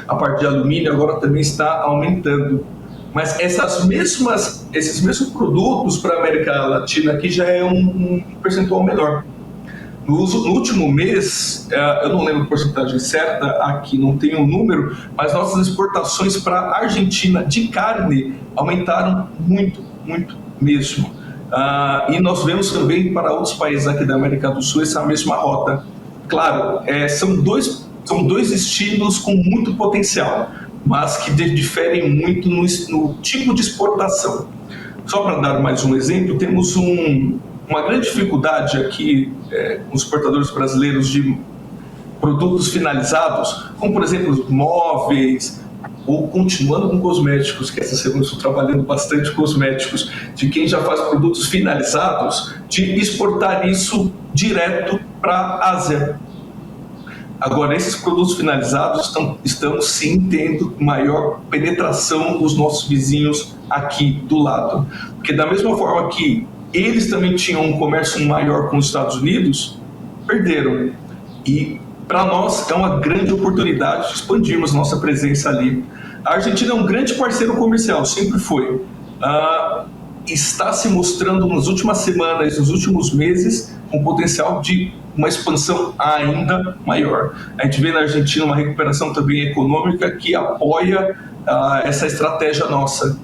A parte de alumínio agora também está aumentando. Mas esses mesmos produtos para a América Latina aqui já é um percentual menor. No último mês, eu não lembro a porcentagem certa, aqui não tenho o número, mas nossas exportações para a Argentina de carne aumentaram muito, muito mesmo. E nós vemos também para outros países aqui da América do Sul essa mesma rota. Claro, são dois estilos com muito potencial, mas que diferem muito no tipo de exportação. Só para dar mais um exemplo, temos uma grande dificuldade aqui com os exportadores brasileiros de produtos finalizados, como por exemplo móveis, ou continuando com cosméticos, que essa semana eu estou trabalhando bastante cosméticos, de quem já faz produtos finalizados, de exportar isso direto para a Ásia. Agora, esses produtos finalizados estão sim tendo maior penetração dos nossos vizinhos aqui do lado. Porque da mesma forma que eles também tinham um comércio maior com os Estados Unidos, perderam. E para nós é uma grande oportunidade de expandirmos nossa presença ali. A Argentina é um grande parceiro comercial, sempre foi. Está se mostrando nas últimas semanas, nos últimos meses, com potencial de uma expansão ainda maior. A gente vê na Argentina uma recuperação também econômica que apoia essa estratégia nossa.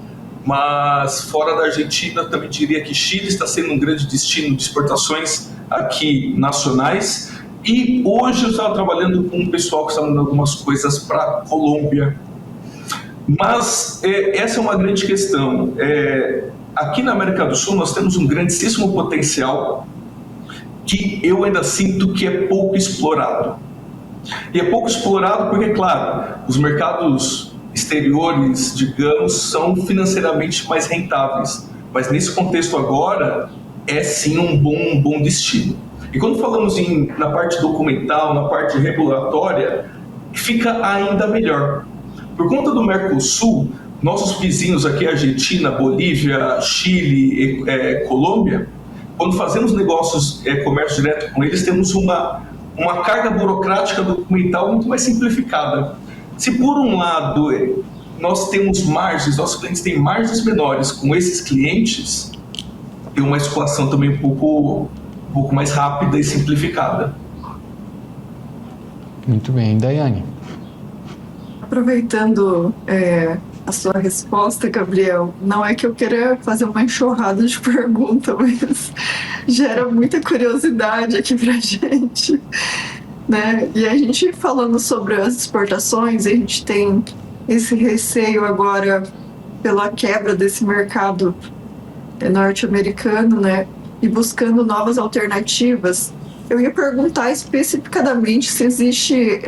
Mas fora da Argentina, eu também diria que Chile está sendo um grande destino de exportações aqui nacionais. E hoje eu estava trabalhando com um pessoal que está mandando algumas coisas para a Colômbia. Mas essa é uma grande questão. Aqui na América do Sul nós temos um grandíssimo potencial que eu ainda sinto que é pouco explorado. E é pouco explorado porque, claro, os mercados exteriores, digamos, são financeiramente mais rentáveis. Mas nesse contexto agora, é sim um bom destino. E quando falamos na parte documental, na parte regulatória, fica ainda melhor. Por conta do Mercosul, nossos vizinhos aqui, Argentina, Bolívia, Chile, Colômbia, quando fazemos negócios, comércio direto com eles, temos uma carga burocrática documental muito mais simplificada. Se por um lado nós temos margens, nossos clientes têm margens menores com esses clientes, tem uma escoação também um pouco mais rápida e simplificada. Muito bem. Daiane? Aproveitando a sua resposta, Gabriel. Não é que eu queira fazer uma enxurrada de perguntas, mas gera muita curiosidade aqui pra gente, né? E a gente falando sobre as exportações, a gente tem esse receio agora pela quebra desse mercado norte-americano, né? E buscando novas alternativas. Eu ia perguntar especificadamente se existe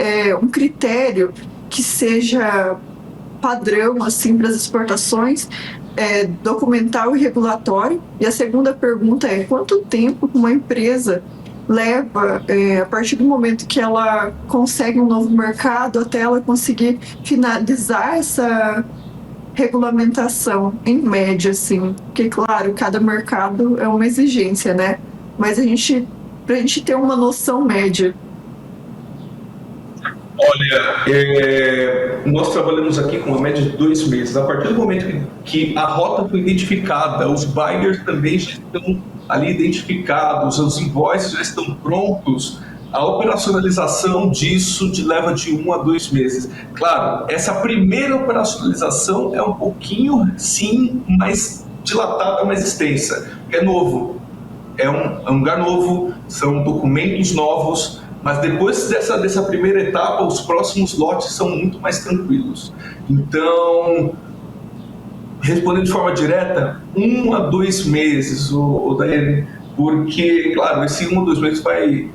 um critério que seja padrão assim para as exportações, documental e regulatório. E a segunda pergunta é quanto tempo uma empresa leva a partir do momento que ela consegue um novo mercado até ela conseguir finalizar essa regulamentação em média, assim, porque claro, cada mercado é uma exigência, né? Mas pra gente ter uma noção média. Olha, nós trabalhamos aqui com uma média de 2 meses. A partir do momento que a rota foi identificada, os buyers também já estão ali identificados, os invoices já estão prontos, a operacionalização disso leva de 1 a 2 meses. Claro, essa primeira operacionalização é um pouquinho, sim, mais dilatada, mais extensa. É novo, é um lugar novo, são documentos novos, mas depois dessa primeira etapa, os próximos lotes são muito mais tranquilos. Então, respondendo de forma direta, 1 a 2 meses, Daiane, porque, claro, esse 1 a 2 meses vai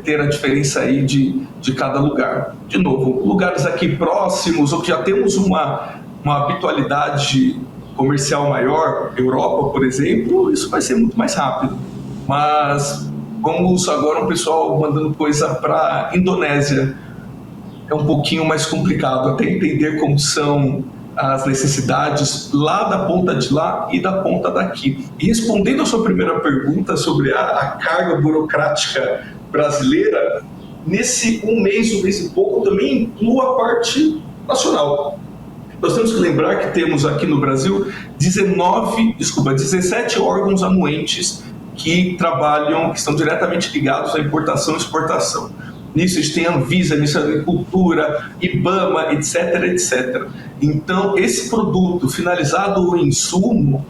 ter a diferença aí de cada lugar. De novo, lugares aqui próximos, ou que já temos uma habitualidade comercial maior, Europa, por exemplo, isso vai ser muito mais rápido. Mas vamos agora um pessoal mandando coisa para Indonésia. É um pouquinho mais complicado até entender como são as necessidades lá da ponta de lá e da ponta daqui. E respondendo a sua primeira pergunta sobre a carga burocrática brasileira, nesse um mês e pouco também inclui a parte nacional. Nós temos que lembrar que temos aqui no Brasil 17 órgãos anuentes que trabalham, que estão diretamente ligados à importação e exportação. Nisso a gente tem a Anvisa, Ministério da Agricultura, IBAMA, etc, etc. Então, esse produto finalizado o insumo,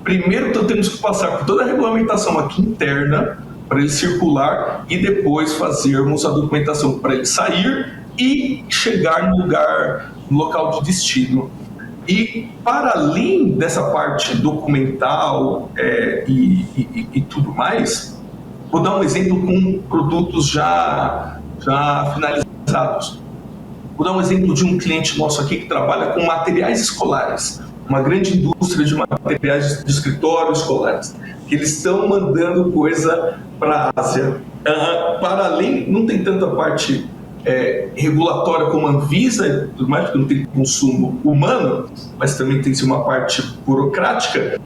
primeiro então, temos que passar por toda a regulamentação aqui interna para ele circular e depois fazermos a documentação para ele sair e chegar no local de destino. E para além dessa parte documental e tudo mais, vou dar um exemplo com produtos já finalizados. Vou dar um exemplo de um cliente nosso aqui que trabalha com materiais escolares, uma grande indústria de materiais de escritório escolares, que eles estão mandando coisa para a Ásia. Para além, não tem tanta parte regulatória como a Anvisa e tudo mais, porque não tem consumo humano, mas também tem uma parte burocrática.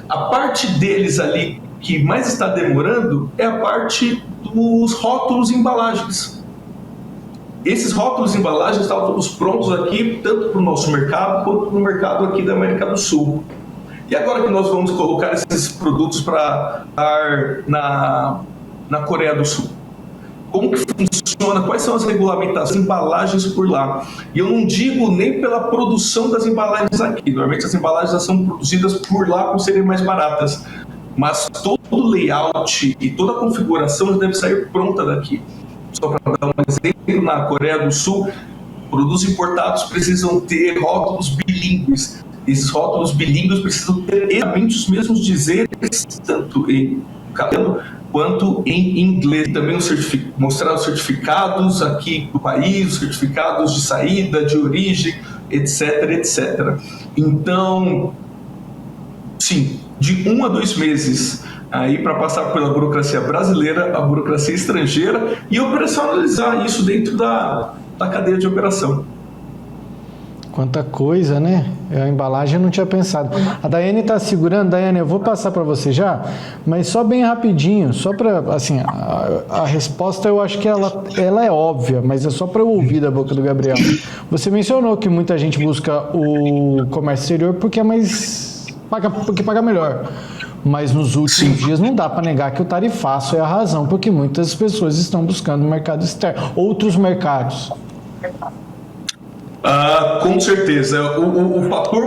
A parte deles ali que mais está demorando é a parte dos rótulos e embalagens. Esses rótulos e embalagens estavam todos prontos aqui, tanto para o nosso mercado quanto para o mercado aqui da América do Sul. E agora que nós vamos colocar esses produtos para estar na Coreia do Sul? Como que funciona? Quais são as regulamentações, embalagens por lá? E eu não digo nem pela produção das embalagens aqui. Normalmente as embalagens já são produzidas por lá por serem mais baratas. Mas todo o layout e toda a configuração já deve sair pronta daqui. Só para dar um exemplo, na Coreia do Sul, produtos importados precisam ter rótulos bilíngues. Esses rótulos bilíngues precisam ter exatamente os mesmos dizeres, tanto em catalão quanto em inglês. Também mostrar os certificados aqui do país, os certificados de saída, de origem, etc, etc. Então, sim, de 1 a 2 meses aí para passar pela burocracia brasileira, a burocracia estrangeira e operacionalizar isso dentro da cadeia de operação. Quanta coisa, né? A embalagem eu não tinha pensado. A Daiane está segurando. Daiane, eu vou passar para você já, mas só bem rapidinho, só para, assim, a resposta eu acho que ela é óbvia, mas é só para eu ouvir da boca do Gabriel. Você mencionou que muita gente busca o comércio exterior porque paga melhor. Mas nos últimos dias não dá para negar que o tarifaço é a razão porque muitas pessoas estão buscando o mercado externo, outros mercados. Com certeza. O fator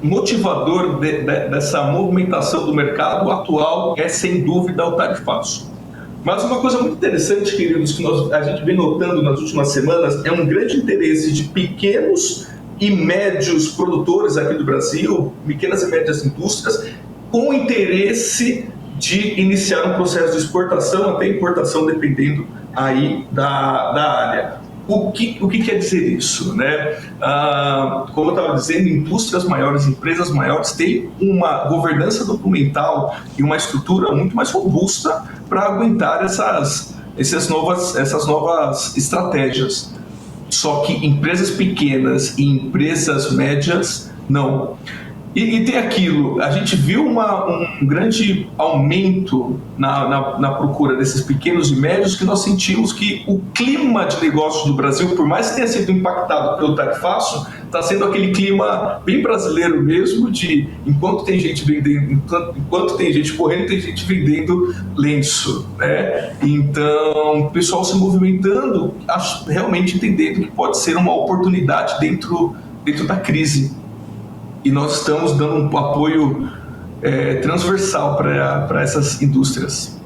motivador dessa movimentação do mercado atual é, sem dúvida, o tarifaço. Mas uma coisa muito interessante, queridos, que a gente vem notando nas últimas semanas é um grande interesse de pequenos e médios produtores aqui do Brasil, pequenas e médias indústrias, com interesse de iniciar um processo de exportação, até importação, dependendo aí da área. O que quer dizer isso, né? Como eu estava dizendo, indústrias maiores, empresas maiores têm uma governança documental e uma estrutura muito mais robusta para aguentar essas novas estratégias. Só que empresas pequenas e empresas médias, não. E tem aquilo, a gente viu um grande aumento na procura desses pequenos e médios, que nós sentimos que o clima de negócios do Brasil, por mais que tenha sido impactado pelo tarifaço, está sendo aquele clima bem brasileiro mesmo, de enquanto tem gente vendendo, enquanto tem gente correndo, tem gente vendendo lenço, né? Então, o pessoal se movimentando, realmente entendendo que pode ser uma oportunidade dentro da crise. E nós estamos dando um apoio transversal para essas indústrias.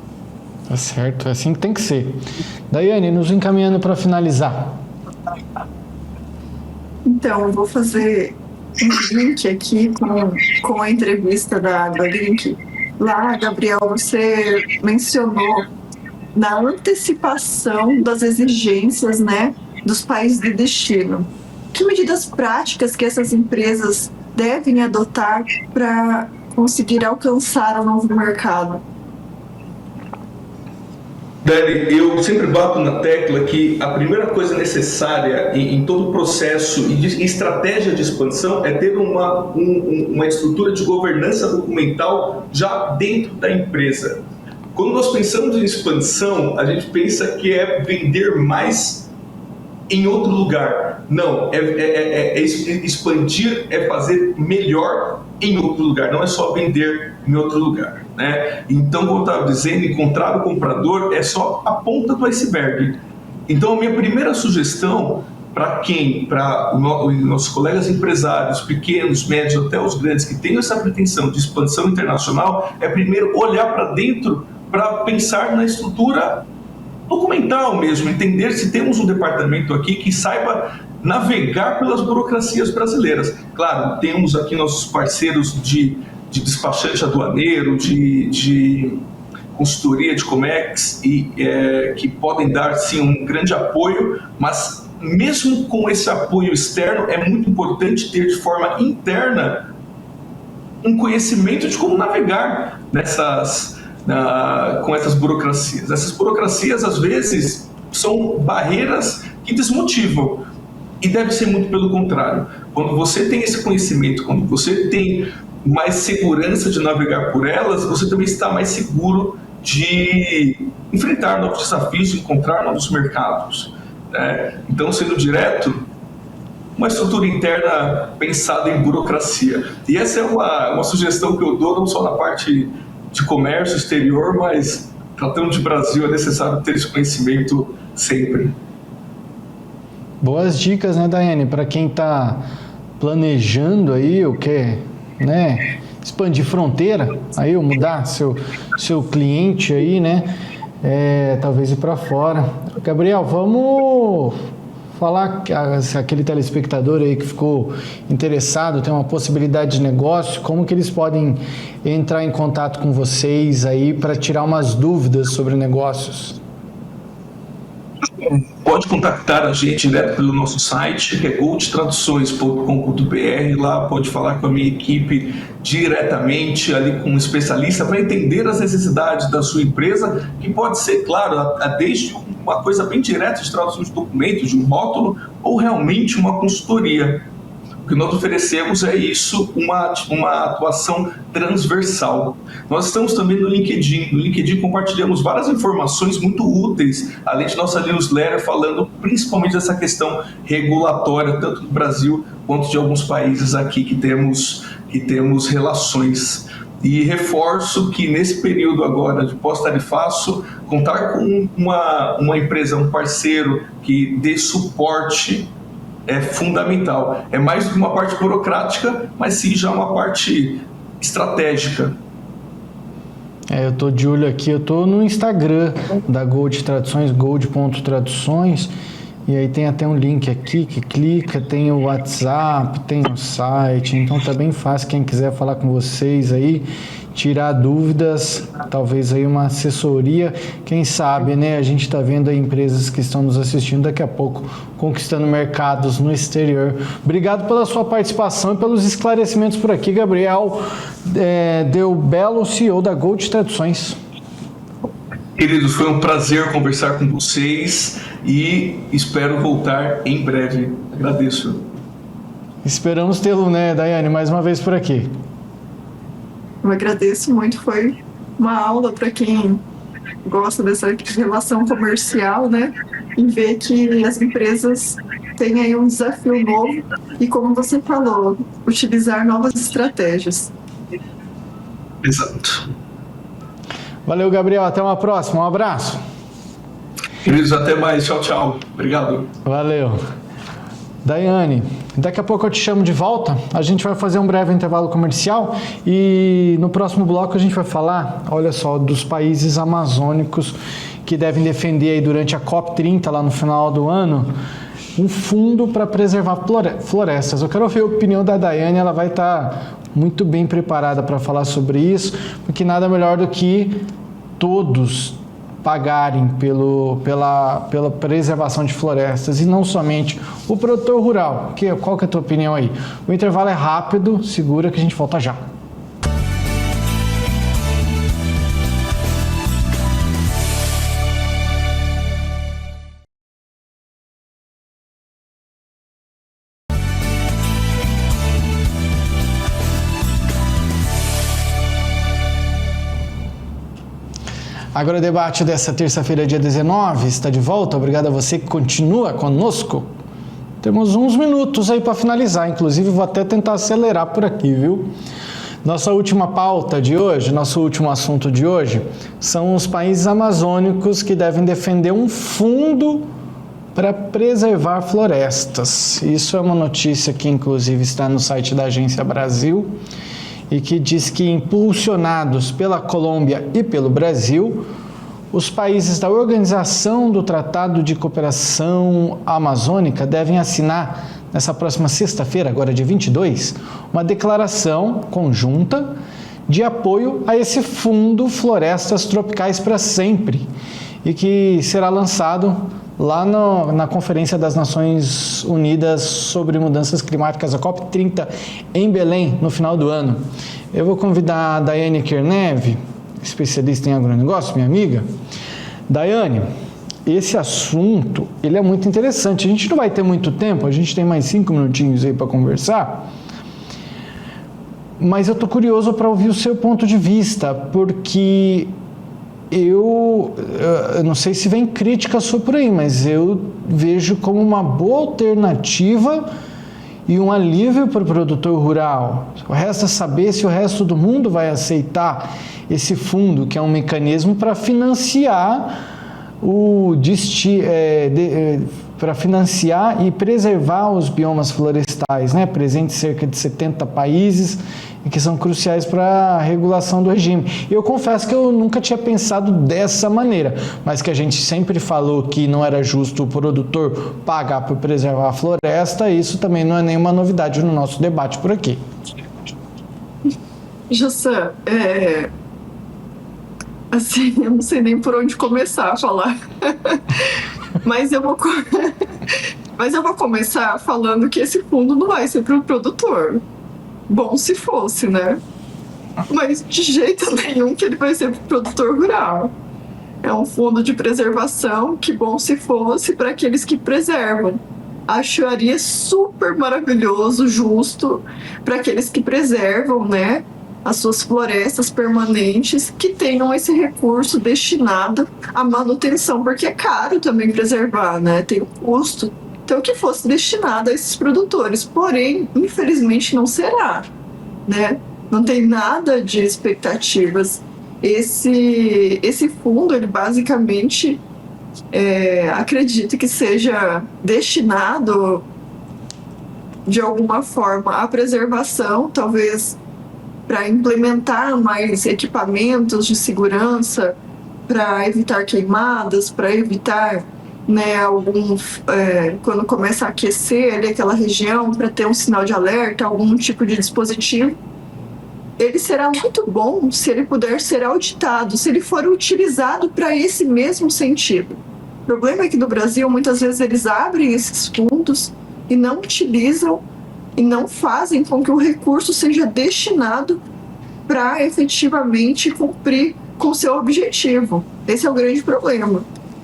Tá certo, é assim que tem que ser. Daiane, nos encaminhando para finalizar. Então, eu vou fazer um link aqui com a entrevista da AgriLink. Lá, Gabriel, você mencionou na antecipação das exigências, né, dos países de destino. Que medidas práticas que essas empresas devem adotar para conseguir alcançar o novo mercado? Dani, eu sempre bato na tecla que a primeira coisa necessária em todo o processo e de estratégia de expansão é ter uma estrutura de governança documental já dentro da empresa. Quando nós pensamos em expansão, a gente pensa que é vender mais em outro lugar. Não, expandir é fazer melhor em outro lugar, não é só vender em outro lugar, né? Então, como eu estava dizendo, encontrar o comprador é só a ponta do iceberg. Então, a minha primeira sugestão para os nossos colegas empresários, pequenos, médios, até os grandes, que tenham essa pretensão de expansão internacional, é primeiro olhar para dentro para pensar na estrutura documental mesmo, entender se temos um departamento aqui que saiba navegar pelas burocracias brasileiras. Claro, temos aqui nossos parceiros de despachante aduaneiro, de consultoria de Comex, que podem dar, sim, um grande apoio, mas mesmo com esse apoio externo, é muito importante ter de forma interna um conhecimento de como navegar com essas burocracias. Essas burocracias, às vezes, são barreiras que desmotivam. E deve ser muito pelo contrário. Quando você tem esse conhecimento, quando você tem mais segurança de navegar por elas, você também está mais seguro de enfrentar novos desafios, de encontrar novos mercados, né? Então, sendo direto, uma estrutura interna pensada em burocracia. E essa é uma sugestão que eu dou, não só na parte de comércio exterior, mas tratando de Brasil, é necessário ter esse conhecimento sempre. Boas dicas, né, Daiane, para quem está planejando aí ou quer, né, expandir fronteira, aí ou mudar seu cliente aí, né, talvez ir para fora. Gabriel, vamos falar se aquele telespectador aí que ficou interessado, tem uma possibilidade de negócio, como que eles podem entrar em contato com vocês aí para tirar umas dúvidas sobre negócios? Pode contactar a gente direto pelo nosso site, que é goldtraduções.com.br. Lá pode falar com a minha equipe diretamente, ali com um especialista, para entender as necessidades da sua empresa, que pode ser, claro, desde uma coisa bem direta de tradução de documentos, de um rótulo, ou realmente uma consultoria. O que nós oferecemos é isso, uma atuação transversal. Nós estamos também no LinkedIn. No LinkedIn compartilhamos várias informações muito úteis, além de nossa newsletter falando principalmente dessa questão regulatória, tanto do Brasil quanto de alguns países aqui que temos relações. E reforço que nesse período agora de pós-tarifaço, contar com uma empresa, um parceiro que dê suporte é fundamental. É mais do que uma parte burocrática, mas sim já uma parte estratégica. Eu tô de olho aqui, eu tô no Instagram da Gold Traduções, gold.traduções, e aí tem até um link aqui que clica, tem o WhatsApp, tem o site, então tá bem fácil quem quiser falar com vocês aí, tirar dúvidas, talvez aí uma assessoria, quem sabe, né? A gente tá vendo aí empresas que estão nos assistindo daqui a pouco conquistando mercados no exterior. Obrigado pela sua participação e pelos esclarecimentos por aqui, Gabriel Del Bello, CEO da Gold Traduções. Queridos, foi um prazer conversar com vocês e espero voltar em breve. Agradeço. Esperamos tê-lo, né, Daiane, mais uma vez por aqui. Eu agradeço muito, foi uma aula para quem gosta dessa relação comercial, né? Em ver que as empresas têm aí um desafio novo e, como você falou, utilizar novas estratégias. Exato. Valeu, Gabriel. Até uma próxima. Um abraço. Queridos, até mais. Tchau, tchau. Obrigado. Valeu. Daiane, daqui a pouco eu te chamo de volta. A gente vai fazer um breve intervalo comercial e no próximo bloco a gente vai falar, olha só, dos países amazônicos que devem defender aí durante a COP30 lá no final do ano um fundo para preservar florestas. Eu quero ouvir a opinião da Daiane, ela vai estar muito bem preparada para falar sobre isso, porque nada melhor do que todos pagarem pela preservação de florestas e não somente o produtor rural. Qual que é a tua opinião aí? O intervalo é rápido, segura que a gente volta já. Agora o debate dessa terça-feira, dia 19, está de volta. Obrigado a você que continua conosco. Temos uns minutos aí para finalizar, inclusive vou até tentar acelerar por aqui, viu? Nossa última pauta de hoje, nosso último assunto de hoje, são os países amazônicos que devem defender um fundo para preservar florestas. Isso é uma notícia que inclusive está no site da Agência Brasil, e que diz que, impulsionados pela Colômbia e pelo Brasil, os países da Organização do Tratado de Cooperação Amazônica devem assinar, nessa próxima sexta-feira, agora dia 22, uma declaração conjunta de apoio a esse Fundo Florestas Tropicais para Sempre, e que será lançado lá na Conferência das Nações Unidas sobre Mudanças Climáticas, a COP30, em Belém, no final do ano. Eu vou convidar a Daiane Kernev, especialista em agronegócio, minha amiga. Daiane, esse assunto ele é muito interessante. A gente não vai ter muito tempo, a gente tem mais 5 minutinhos aí para conversar, mas eu estou curioso para ouvir o seu ponto de vista, porque eu não sei se vem crítica só por aí, mas eu vejo como uma boa alternativa e um alívio para o produtor rural. Resta saber se o resto do mundo vai aceitar esse fundo, que é um mecanismo para financiar para financiar e preservar os biomas florestais, né? Presente em cerca de 70 países e que são cruciais para a regulação do regime. Eu confesso que eu nunca tinha pensado dessa maneira, mas que a gente sempre falou que não era justo o produtor pagar por preservar a floresta, isso também não é nenhuma novidade no nosso debate por aqui. Jussan, assim, eu não sei nem por onde começar a falar, mas eu vou começar falando que esse fundo não vai ser para o produtor. Bom se fosse, né? Mas de jeito nenhum que ele vai ser para o produtor rural. É um fundo de preservação, que bom se fosse para aqueles que preservam. Acharia super maravilhoso, justo, para aqueles que preservam, né? As suas florestas permanentes, que tenham esse recurso destinado à manutenção, porque é caro também preservar, né? Tem o custo. Então, que fosse destinado a esses produtores. Porém, infelizmente, não será, né? Não tem nada de expectativas. Esse fundo, ele basicamente acredito que seja destinado de alguma forma, a preservação, talvez para implementar mais equipamentos de segurança, para evitar queimadas, para evitar, né, quando começa a aquecer ali aquela região, para ter um sinal de alerta, algum tipo de dispositivo. Ele será muito bom se ele puder ser auditado, se ele for utilizado para esse mesmo sentido. O problema é que no Brasil, muitas vezes, eles abrem esses fundos e não utilizam e não fazem com que o recurso seja destinado para efetivamente cumprir com o seu objetivo. Esse é o grande problema.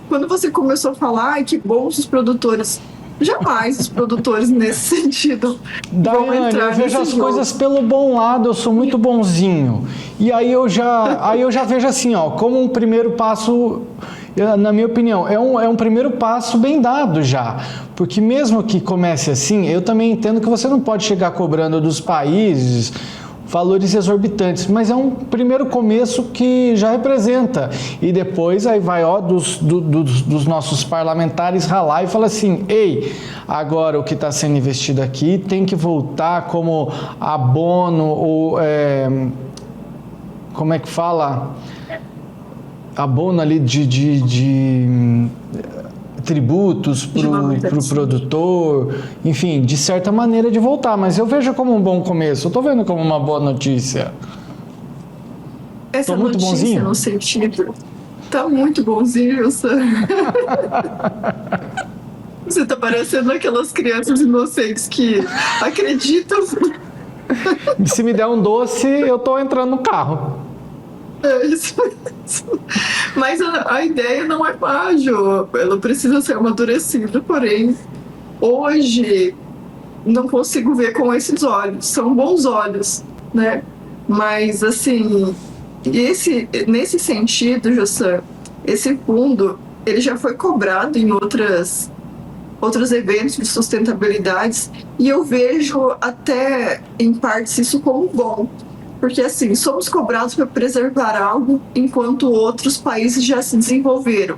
Quando você começou a falar, que bons os produtores... Jamais os produtores nesse sentido vão Daiane, entrar eu vejo as jogo. coisas pelo bom lado, eu sou muito bonzinho. E aí eu já vejo assim, ó, como um primeiro passo, na minha opinião, é um primeiro passo bem dado já. Porque mesmo que comece assim, eu também entendo que você não pode chegar cobrando dos países valores exorbitantes, mas é um primeiro começo que já representa. E depois aí vai dos nossos parlamentares ralar e falar assim, ei, agora o que está sendo investido aqui tem que voltar como abono ou como é que fala? Abono ali de tributos para o produtor, enfim, de certa maneira de voltar, mas eu vejo como um bom começo, eu estou vendo como uma boa notícia. Essa Tô muito notícia, bonzinho? no sentido, tá muito bonzinho, Wilson. Você tá parecendo aquelas crianças inocentes que acreditam. Se me der um doce, eu estou entrando no carro. É isso mesmo. Mas a ideia não é mágica, ela precisa ser amadurecida, porém, hoje não consigo ver com esses olhos, são bons olhos, né? Mas, assim, nesse sentido, Jossan, esse fundo, ele já foi cobrado em outros eventos de sustentabilidade e eu vejo até, em partes, isso como bom. Porque, assim, somos cobrados para preservar algo enquanto outros países já se desenvolveram.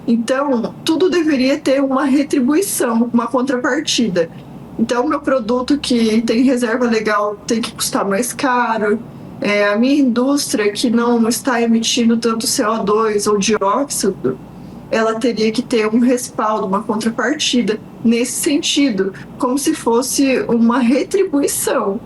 Então, tudo deveria ter uma retribuição, uma contrapartida. Então, meu produto que tem reserva legal tem que custar mais caro. A minha indústria que não está emitindo tanto CO2 ou dióxido, ela teria que ter um respaldo, uma contrapartida nesse sentido, como se fosse uma retribuição,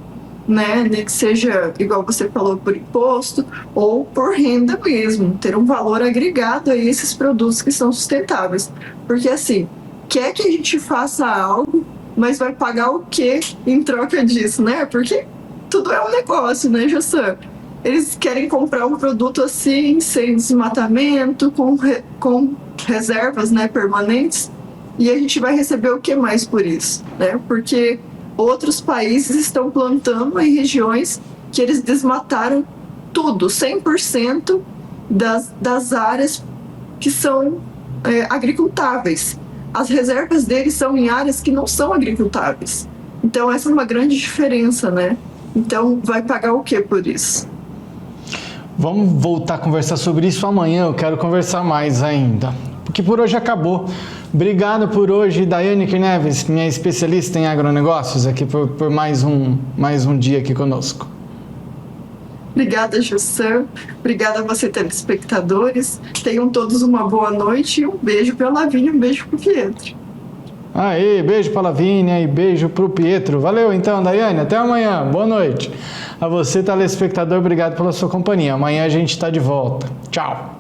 né? Nem que seja, igual você falou, por imposto ou por renda mesmo, ter um valor agregado a esses produtos que são sustentáveis. Porque, assim, quer que a gente faça algo, mas vai pagar o quê em troca disso, né? Porque tudo é um negócio, né, Jossan? Eles querem comprar um produto assim, sem desmatamento, com reservas, né, permanentes, e a gente vai receber o que mais por isso, né? Porque outros países estão plantando em regiões que eles desmataram tudo, 100% das áreas que são agricultáveis. As reservas deles são em áreas que não são agricultáveis. Então, essa é uma grande diferença, né? Então, vai pagar o que por isso? Vamos voltar a conversar sobre isso amanhã, eu quero conversar mais ainda. Porque por hoje acabou. Obrigado por hoje, Daiane Neves, minha especialista em agronegócios, aqui por mais um dia aqui conosco. Obrigada, Jossan. Obrigada a você, telespectadores. Tenham todos uma boa noite e um beijo para a Lavínia, um beijo para o Pietro. Aí, beijo para a Lavínia e beijo para o Pietro. Valeu então, Daiane. Até amanhã. Boa noite. A você, telespectador, obrigado pela sua companhia. Amanhã a gente está de volta. Tchau.